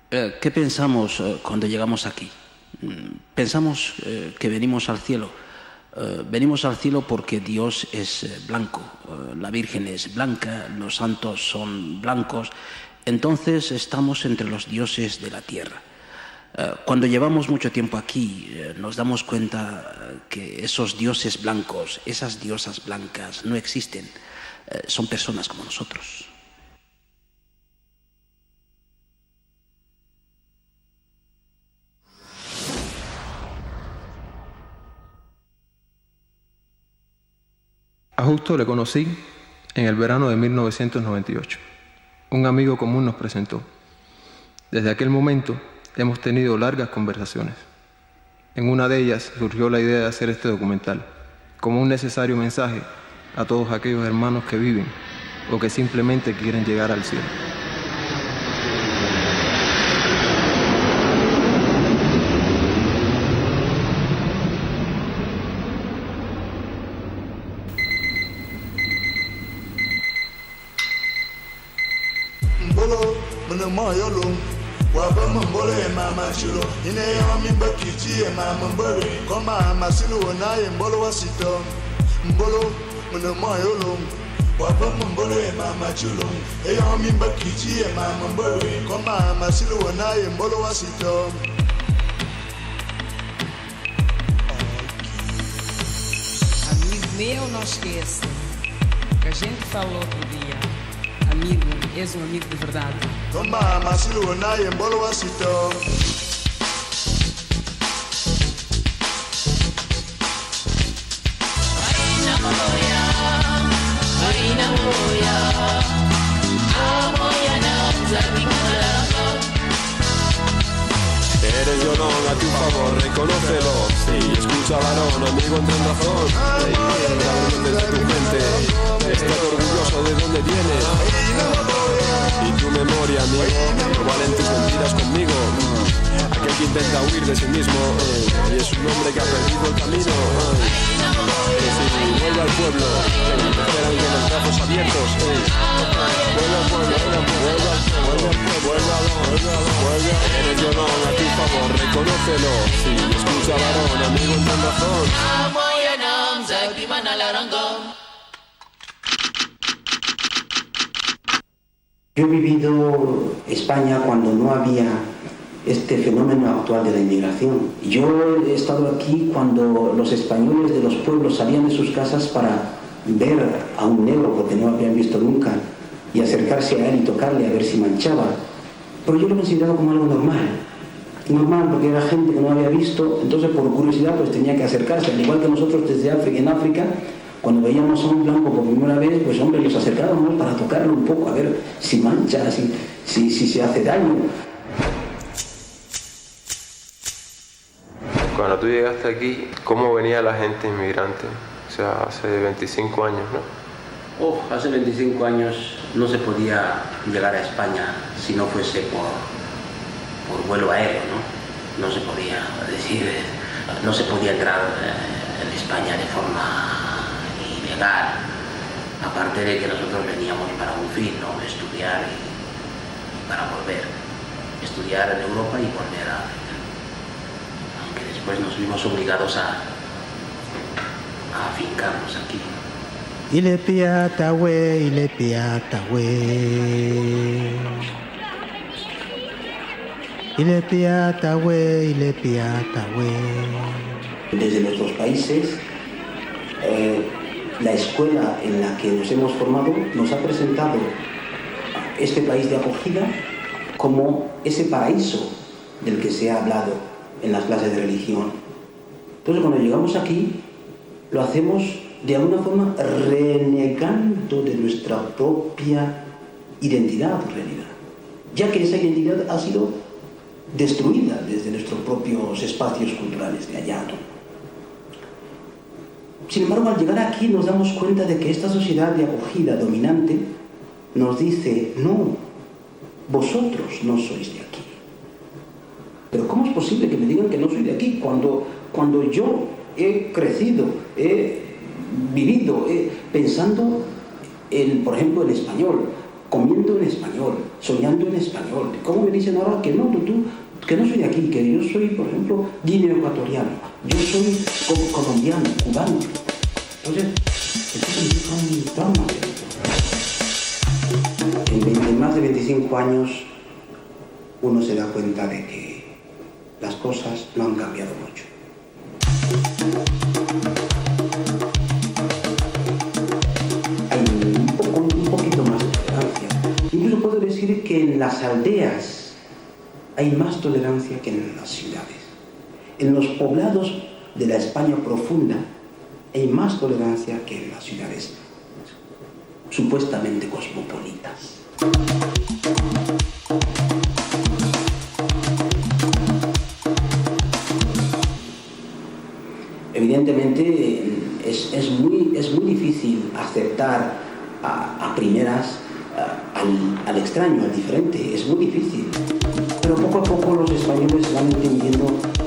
¿Qué pensamos cuando llegamos aquí? Pensamos que venimos al cielo. Venimos al cielo porque Dios es blanco, la Virgen es blanca, los santos son blancos. Entonces estamos entre los dioses de la tierra. Cuando llevamos mucho tiempo aquí, nos damos cuenta que esos dioses blancos, esas diosas blancas no existen. Son personas como nosotros. A Justo le conocí en el verano de 1998. Un amigo común nos presentó. Desde aquel momento hemos tenido largas conversaciones. En una de ellas surgió la idea de hacer este documental, como un necesario mensaje a todos aquellos hermanos que viven o que simplemente quieren llegar al cielo. Amigo meu, não esqueça que a gente falou outro dia. Amigo, és um amigo de verdade. Eres llorón, a tu favor, reconócelo. Sí, escucha varón, amigo, entra en razón. De tu gente, estás orgulloso de dónde vienes. Y tu memoria, amigo, no valen tus mentiras conmigo. Aquel que intenta huir de sí mismo, y es un hombre que ha perdido el camino. Sí, vuelve al pueblo, te esperan con los brazos abiertos. Vuelve al pueblo, vuelve. Eres llorón, a tu favor, reconócelo. Sí, escucha varón, amigo, entra en razón. Yo he vivido España cuando no había este fenómeno actual de la inmigración. Yo he estado aquí cuando los españoles de los pueblos salían de sus casas para ver a un negro, porque no lo habían visto nunca, y acercarse a él y tocarle a ver si manchaba. Pero yo lo consideraba como algo normal. Normal porque era gente que no había visto, entonces por curiosidad pues tenía que acercarse, al igual que nosotros desde África, en África, cuando veíamos a un blanco por primera vez, pues hombre, nos acercábamos para tocarlo un poco, a ver si mancha, si se hace daño. Cuando tú llegaste aquí, ¿cómo venía la gente inmigrante? O sea, hace 25 años, ¿no? Hace 25 años no se podía llegar a España si no fuese por vuelo aéreo, ¿no? No se podía, es decir, no se podía entrar en España de forma ilegal, aparte de que nosotros veníamos para un fin, ¿no? Estudiar y para volver, estudiar en Europa y volver a África, aunque después nos vimos obligados a afincarnos aquí. Il est piatawe, il est piatawe. Il est piatawe, il est piatawe. Desde nuestros países, la escuela en la que nos hemos formado nos ha presentado este país de acogida como ese paraíso del que se ha hablado en las clases de religión. Entonces, cuando llegamos aquí, lo hacemos de alguna forma renegando de nuestra propia identidad, en realidad, ya que esa identidad ha sido destruida desde nuestros propios espacios culturales de allá, ¿no? Sin embargo, al llegar aquí nos damos cuenta de que esta sociedad de acogida dominante nos dice: no, vosotros no sois de aquí. Pero ¿cómo es posible que me digan que no soy de aquí cuando yo he crecido, he vivido pensando, por ejemplo, el español? comiendo en español, soñando en español. ¿Cómo me dicen ahora que no, que no soy de aquí, que yo soy, por ejemplo, guineo ecuatoriano, yo soy colombiano, cubano? Entonces, eso significa un trauma. En más de 25 años uno se da cuenta de que las cosas no han cambiado mucho. Hay un poquito más de tolerancia. Incluso puedo decir que en las aldeas hay más tolerancia que en las ciudades. En los poblados de la España profunda hay más tolerancia que en las ciudades supuestamente cosmopolitas. Evidentemente es muy difícil aceptar a primeras al extraño, al diferente, es muy difícil. Pero poco a poco los españoles van entendiendo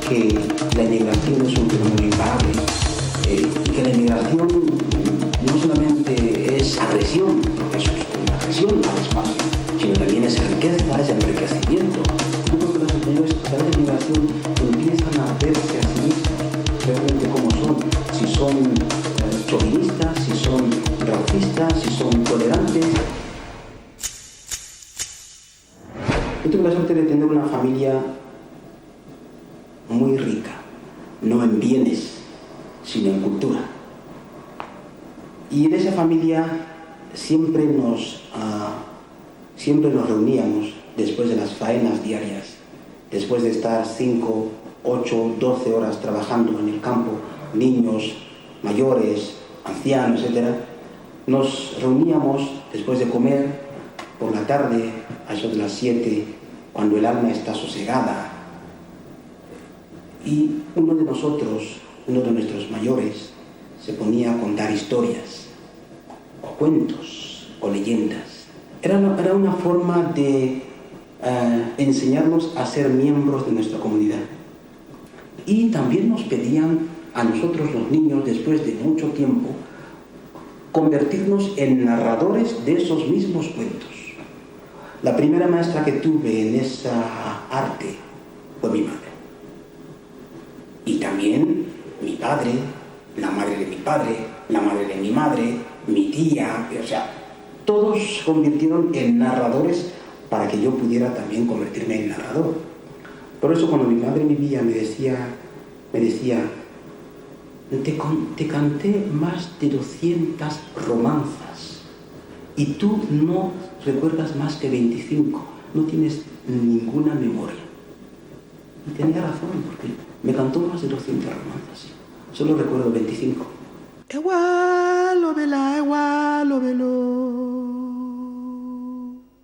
que la inmigración es un fenómeno imparable y que la inmigración no solamente es agresión, porque eso es una agresión al espacio, sino también es riqueza, es enriquecimiento. Yo creo que los españoles a través de la inmigración empiezan a verse a sí mismos realmente como son, si son chauvinistas, si son racistas, si son tolerantes. Yo tuve la suerte de tener una familia muy rica, no en bienes, sino en cultura. Y en esa familia siempre nos reuníamos después de las faenas diarias, después de estar 5, 8, 12 horas trabajando en el campo, niños, mayores, ancianos, etc. Nos reuníamos después de comer por la tarde, a eso de las 7, cuando el alma está sosegada. Y uno de nuestros mayores, se ponía a contar historias, o cuentos, o leyendas. Era una forma de enseñarnos a ser miembros de nuestra comunidad. Y también nos pedían a nosotros los niños, después de mucho tiempo, convertirnos en narradores de esos mismos cuentos. La primera maestra que tuve en esa arte fue mi madre. Y también mi padre, la madre de mi padre, la madre de mi madre, mi tía, o sea, todos se convirtieron en narradores para que yo pudiera también convertirme en narrador. Por eso cuando mi madre vivía me decía, te canté más de 200 romanzas y tú no recuerdas más que 25, no tienes ninguna memoria. Y tenía razón, porque me cantó más de 200 romanzas, solo recuerdo 25.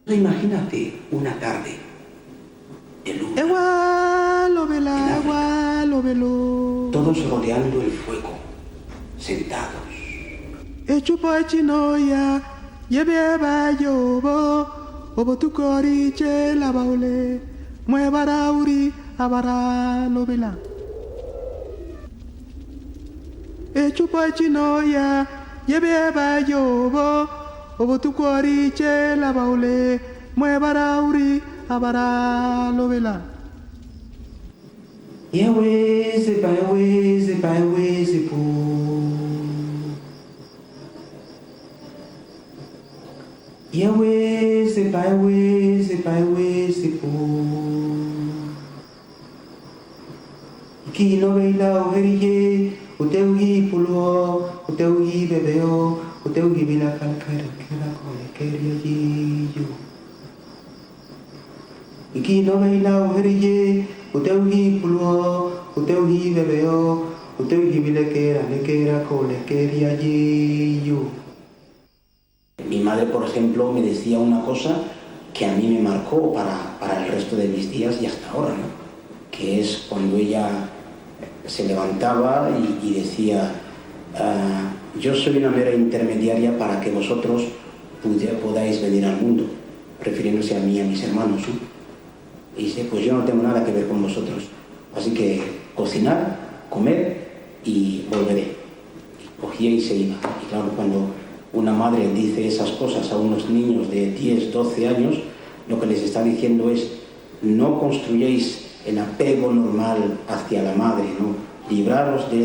Imagínate una tarde de luna, todos rodeando el fuego, sentados. Kino veila oherije, uteuhi pulho, uteuhi bebeo, uteuhi bila kalkara kone keria jiyo. Kino veila oherije, uteuhi pulho, uteuhi bebeo, uteuhi bila kera kone keria jiyo. Mi madre, por ejemplo, me decía una cosa que a mí me marcó para el resto de mis días y hasta ahora, ¿no? Que es cuando ella se levantaba y decía, yo soy una mera intermediaria para que vosotros podáis venir al mundo, refiriéndose a mí y a mis hermanos, ¿no? Y dice, pues yo no tengo nada que ver con vosotros, así que cocinar, comer y volveré. Y cogía y se iba. Y claro, cuando una madre dice esas cosas a unos niños de 10, 12 años, lo que les está diciendo es: no construyáis el apego normal hacia la madre, ¿no? Libraros de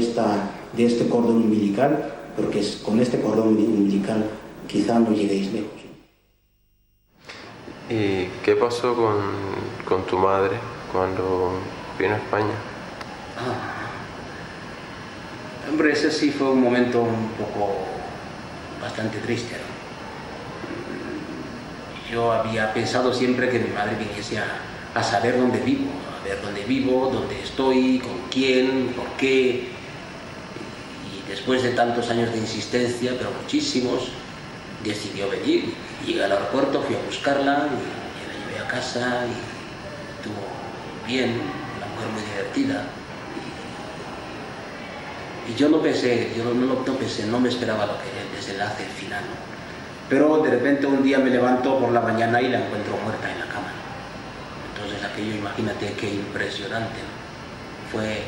este cordón umbilical, porque con este cordón umbilical quizá no lleguéis lejos. ¿Y qué pasó con tu madre cuando vino a España? Hombre, ese sí fue un momento bastante triste, ¿no? Yo había pensado siempre que mi madre viniese a saber dónde vivo, dónde estoy, con quién, por qué. Y después de tantos años de insistencia, pero muchísimos, decidió venir. Llegué al aeropuerto, fui a buscarla y la llevé a casa y estuvo bien, una mujer muy divertida. Y yo no pensé, no me esperaba lo que el desenlace final, ¿no? Pero de repente un día me levanto por la mañana y la encuentro muerta en la cama, ¿no? Entonces aquello, imagínate qué impresionante, ¿no? Fue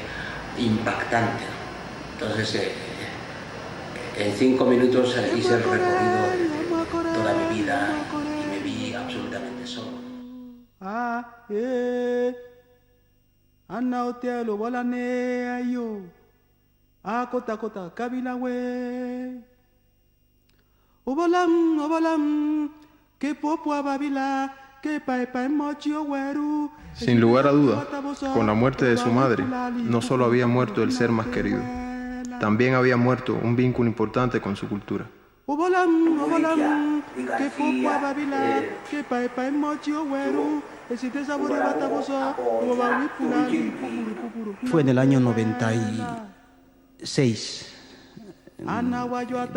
impactante, ¿no? Entonces en 5 minutos hice el recorrido de toda mi vida y me vi absolutamente solo. Kota kabila we obalam que popua babila que pai mochio weru. Sin lugar a duda, con la muerte de su madre, no solo había muerto el ser más querido, también había muerto un vínculo importante con su cultura. Obalam que popua babila que pai mochio weru. Fue en el año 96.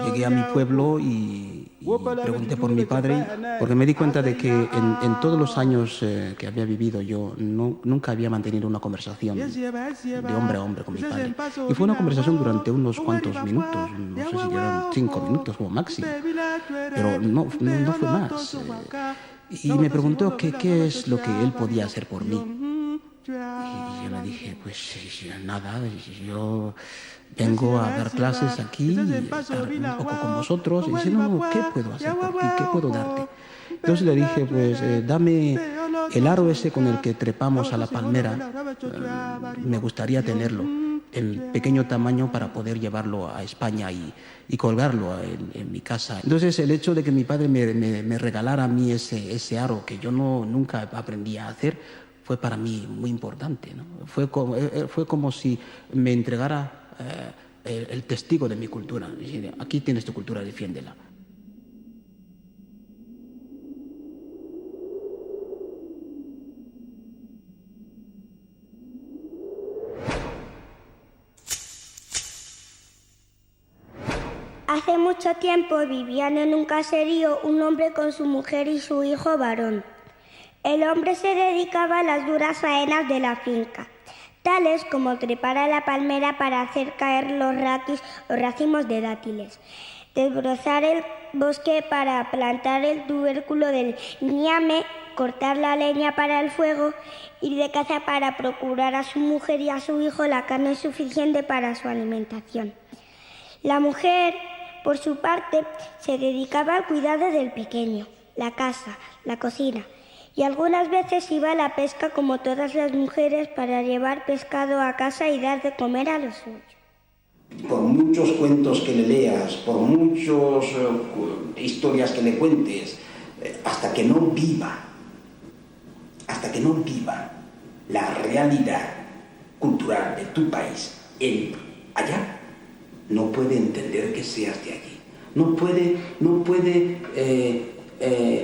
Llegué a mi pueblo y pregunté por mi padre, porque me di cuenta de que en todos los años que había vivido yo nunca había mantenido una conversación de hombre a hombre con mi padre. Y fue una conversación durante unos cuantos minutos, no sé si eran 5 minutos como máximo, pero no fue más. Y me preguntó qué es lo que él podía hacer por mí. Y yo le dije, pues nada, yo vengo a dar clases aquí, a estar un poco con vosotros. Y dice, no, ¿qué puedo hacer por ti? ¿Qué puedo darte? Entonces le dije, pues dame el aro ese con el que trepamos a la palmera. Me gustaría tenerlo en pequeño tamaño para poder llevarlo a España y colgarlo en mi casa. Entonces el hecho de que mi padre me regalara a mí ese aro que yo nunca aprendí a hacer fue para mí muy importante, ¿no? Fue como si me entregara el testigo de mi cultura. Aquí tienes tu cultura, defiéndela. Hace mucho tiempo vivían en un caserío un hombre con su mujer y su hijo varón. El hombre se dedicaba a las duras faenas de la finca, tales como trepar a la palmera para hacer caer los raquis o racimos de dátiles, desbrozar el bosque para plantar el tubérculo del ñame, cortar la leña para el fuego, ir de caza para procurar a su mujer y a su hijo la carne suficiente para su alimentación. La mujer, por su parte, se dedicaba al cuidado del pequeño, la casa, la cocina, y algunas veces iba a la pesca como todas las mujeres para llevar pescado a casa y dar de comer a los suyos. Por muchos cuentos que le leas, por muchas historias que le cuentes, hasta que no viva la realidad cultural de tu país allá, no puede entender que seas de allí. No puede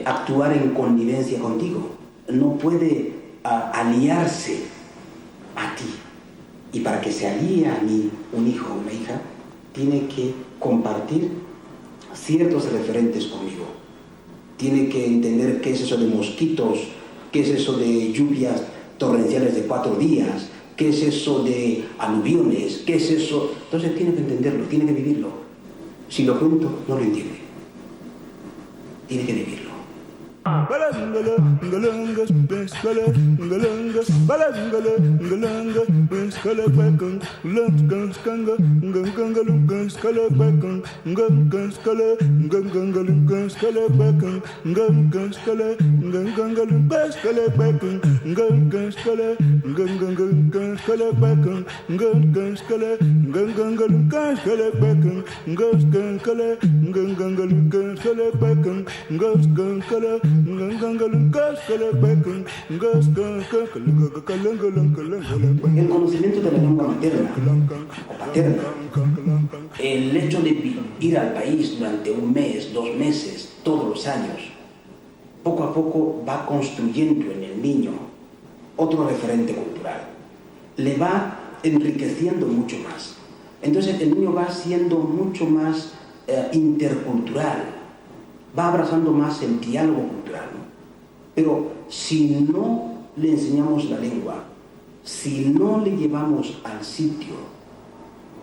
actuar en connivencia contigo. No puede aliarse a ti. Y para que se alíe a mí un hijo o una hija, tiene que compartir ciertos referentes conmigo. Tiene que entender qué es eso de mosquitos, qué es eso de lluvias torrenciales de 4 días, qué es eso de aluviones, qué es eso. Entonces tiene que entenderlo, tiene que vivirlo. Si lo cuento, no lo entiende. Tiene que vivirlo. El conocimiento de la lengua materna o paterna, el hecho de ir al país durante un mes, 2 meses, todos los años, poco a poco va construyendo en el niño otro referente cultural, le va enriqueciendo mucho más. Entonces el niño va siendo mucho más intercultural, va abrazando más el diálogo cultural, ¿no? Pero si no le enseñamos la lengua, si no le llevamos al sitio,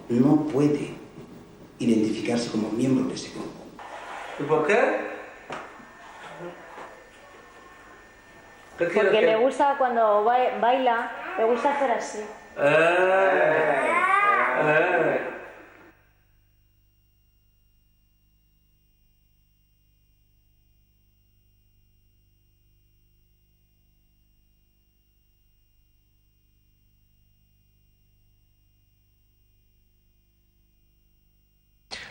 no puede identificarse como miembro de ese grupo. ¿Y por qué? Porque le gusta cuando baila, le gusta hacer así.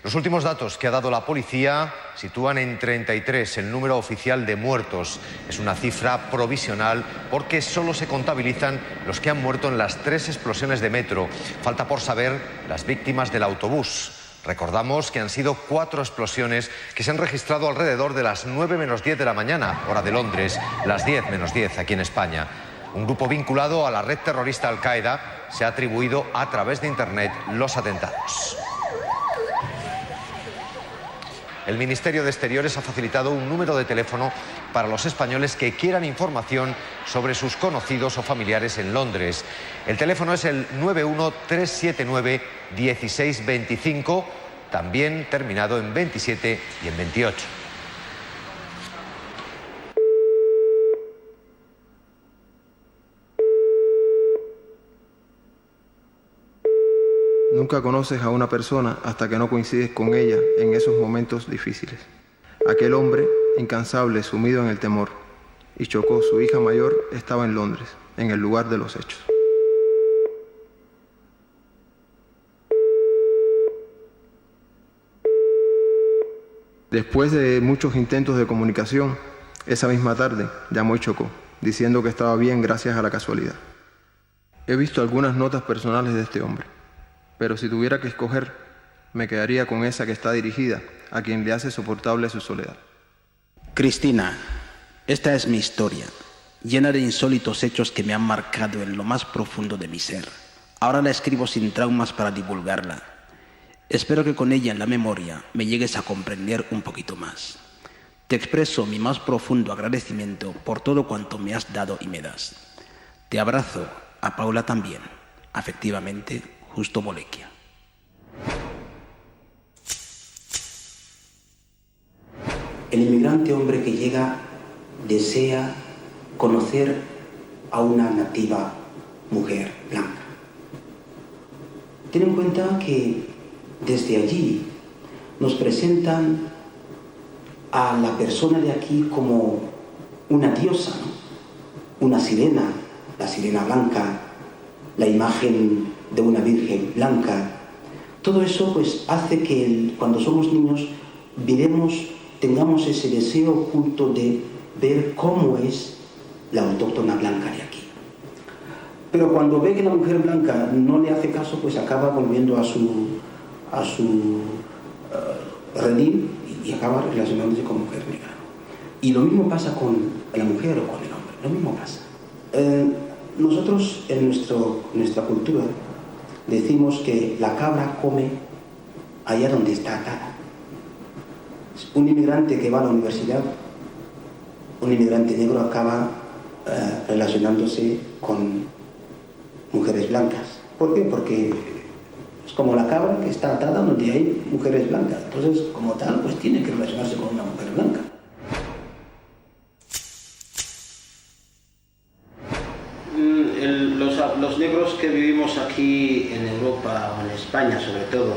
Los últimos datos que ha dado la policía sitúan en 33 el número oficial de muertos. Es una cifra provisional porque solo se contabilizan los que han muerto en las 3 explosiones de metro. Falta por saber las víctimas del autobús. Recordamos que han sido 4 explosiones que se han registrado alrededor de las 9 menos 10 de la mañana, hora de Londres, las 10 menos 10 aquí en España. Un grupo vinculado a la red terrorista Al-Qaeda se ha atribuido a través de Internet los atentados. El Ministerio de Exteriores ha facilitado un número de teléfono para los españoles que quieran información sobre sus conocidos o familiares en Londres. El teléfono es el 913791625, también terminado en 27 y en 28. Nunca conoces a una persona hasta que no coincides con ella en esos momentos difíciles. Aquel hombre, incansable, sumido en el temor, y Chocó, su hija mayor, estaba en Londres, en el lugar de los hechos. Después de muchos intentos de comunicación, esa misma tarde llamó y Chocó, diciendo que estaba bien gracias a la casualidad. He visto algunas notas personales de este hombre, pero si tuviera que escoger, me quedaría con esa que está dirigida a quien le hace soportable su soledad. Cristina, esta es mi historia, llena de insólitos hechos que me han marcado en lo más profundo de mi ser. Ahora la escribo sin traumas para divulgarla. Espero que con ella en la memoria me llegues a comprender un poquito más. Te expreso mi más profundo agradecimiento por todo cuanto me has dado y me das. Te abrazo, a Paula también, afectivamente, Justo Bolequia. El inmigrante hombre que llega desea conocer a una nativa mujer blanca. Ten en cuenta que desde allí nos presentan a la persona de aquí como una diosa, ¿no? Una sirena, la sirena blanca, la imagen de una virgen blanca. Todo eso pues hace que cuando somos niños tengamos ese deseo oculto de ver cómo es la autóctona blanca de aquí. Pero cuando ve que la mujer blanca no le hace caso, pues acaba volviendo a su redil y acaba relacionándose con mujer negra. Y lo mismo pasa con la mujer o con el hombre, lo mismo pasa. Nosotros en nuestra cultura decimos que la cabra come allá donde está atada. Un inmigrante que va a la universidad, un inmigrante negro acaba relacionándose con mujeres blancas. ¿Por qué? Porque es como la cabra que está atada donde hay mujeres blancas. Entonces, como tal, pues tiene que relacionarse con una mujer blanca. negros que vivimos aquí en Europa o en España sobre todo,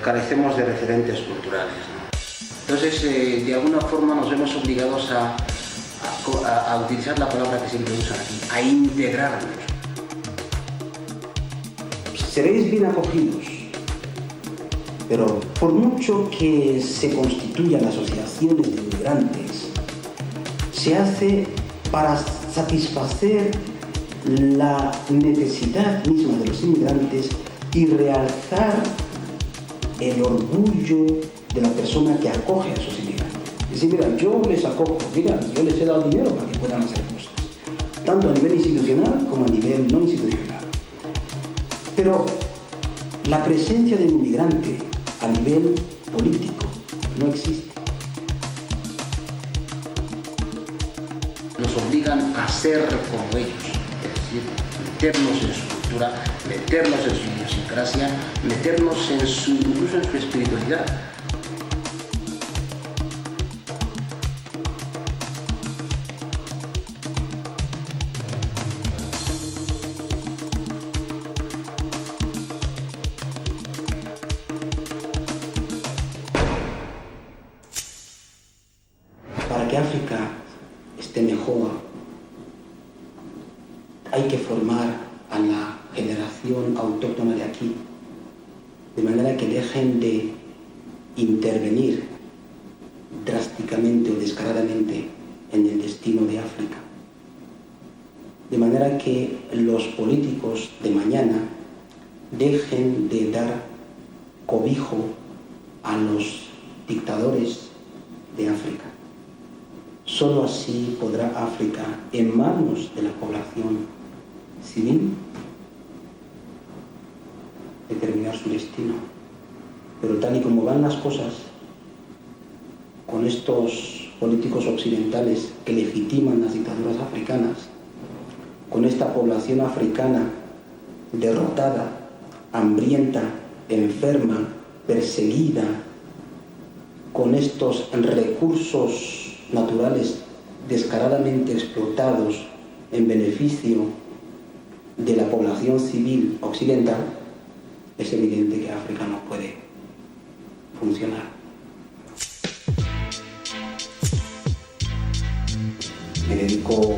carecemos de referentes culturales, ¿no? Entonces, de alguna forma nos vemos obligados a utilizar la palabra que siempre usan aquí, a integrarnos. Seréis bien acogidos, pero por mucho que se constituyan asociaciones de inmigrantes, se hace para satisfacer la necesidad misma de los inmigrantes y realzar el orgullo de la persona que acoge a esos inmigrantes. Es decir, mira, yo les acojo, mira, yo les he dado dinero para que puedan hacer cosas, tanto a nivel institucional como a nivel no institucional. Pero la presencia del inmigrante a nivel político no existe. Nos obligan a ser como ellos, es decir, meternos en su cultura, meternos en su idiosincrasia, meternos incluso en su espiritualidad. Para que África esté mejor, hay que formar a la generación autóctona de aquí, de manera que dejen de intervenir drásticamente o descaradamente en el destino de África. De manera que los políticos de mañana dejen de dar cobijo a los dictadores de África. Solo así podrá África, en manos de la población civil, determinar su destino. Pero tal y como van las cosas, con estos políticos occidentales que legitiman las dictaduras africanas, con esta población africana derrotada, hambrienta, enferma, perseguida, con estos recursos naturales descaradamente explotados en beneficio de la población civil occidental, es evidente que África no puede funcionar. Me dedico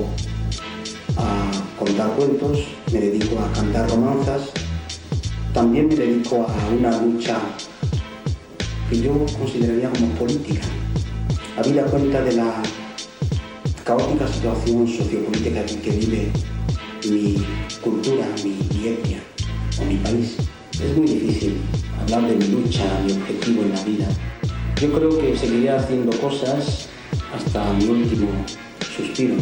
a contar cuentos, me dedico a cantar romanzas, también me dedico a una lucha que yo consideraría como política, habida cuenta de la caótica situación sociopolítica que vive mi cultura, mi etnia o mi país. Es muy difícil hablar de mi lucha, mi objetivo en la vida. Yo creo que seguiré haciendo cosas hasta mi último suspiro.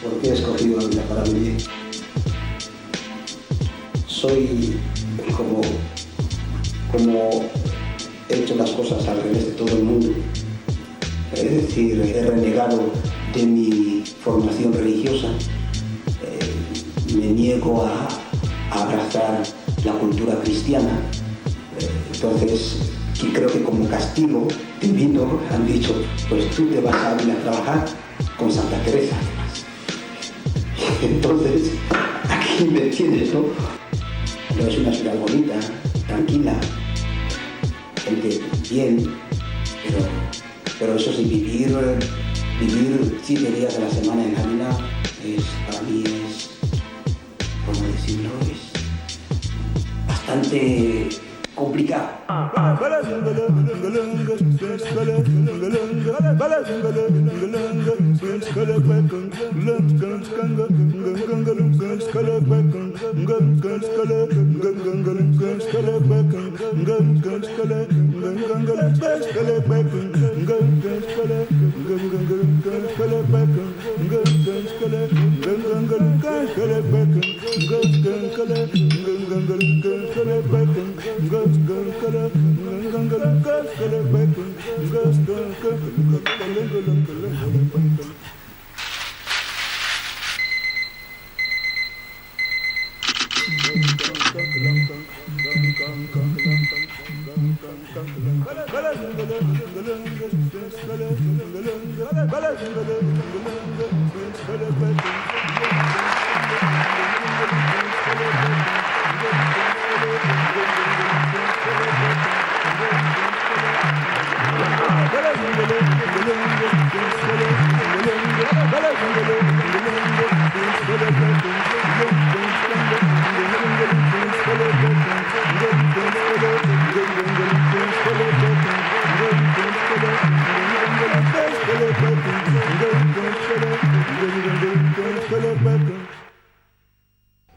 ¿Por qué he escogido la vida para vivir? Soy como he hecho las cosas al revés de todo el mundo. Es decir, he renegado de mi formación religiosa. Me niego a abrazar la cultura cristiana. Entonces, creo que como castigo divino han dicho, pues tú te vas a ir a trabajar con Santa Teresa. Entonces, aquí me tienes, ¿no? Pero es una ciudad bonita, tranquila, gente bien, pero eso sí, vivir 7 días a la semana en Ávila para mí es, ¿cómo decirlo? Es bastante complicado.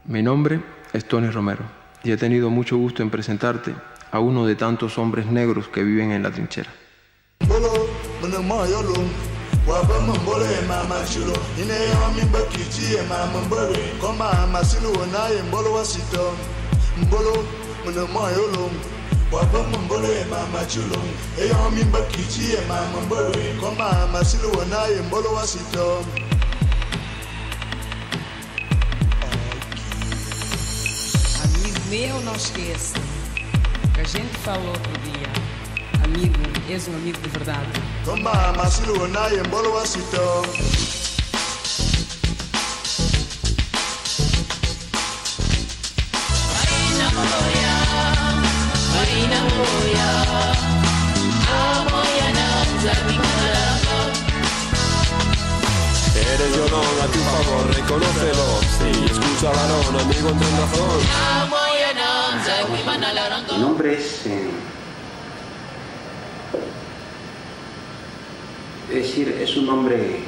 Mi nombre es Tony Romero y he tenido mucho gusto en presentarte a uno de tantos hombres negros que viven en la trinchera. Meu, não esqueça que a gente falou outro dia. Amigo, és um amigo de verdade. Eres Yolón, a tu favor, reconócelo. Sí, escucha varón, amigo en razón. Mi nombre es decir, es un nombre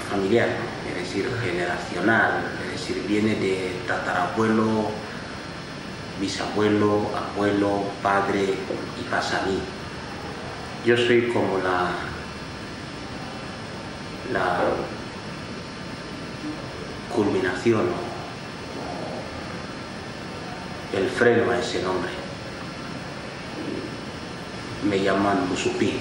familiar, es decir, generacional, es decir, viene de tatarabuelo, bisabuelo, abuelo, padre y pasa a mí. Yo soy como la culminación, el freno a ese nombre. Me llaman Musupí.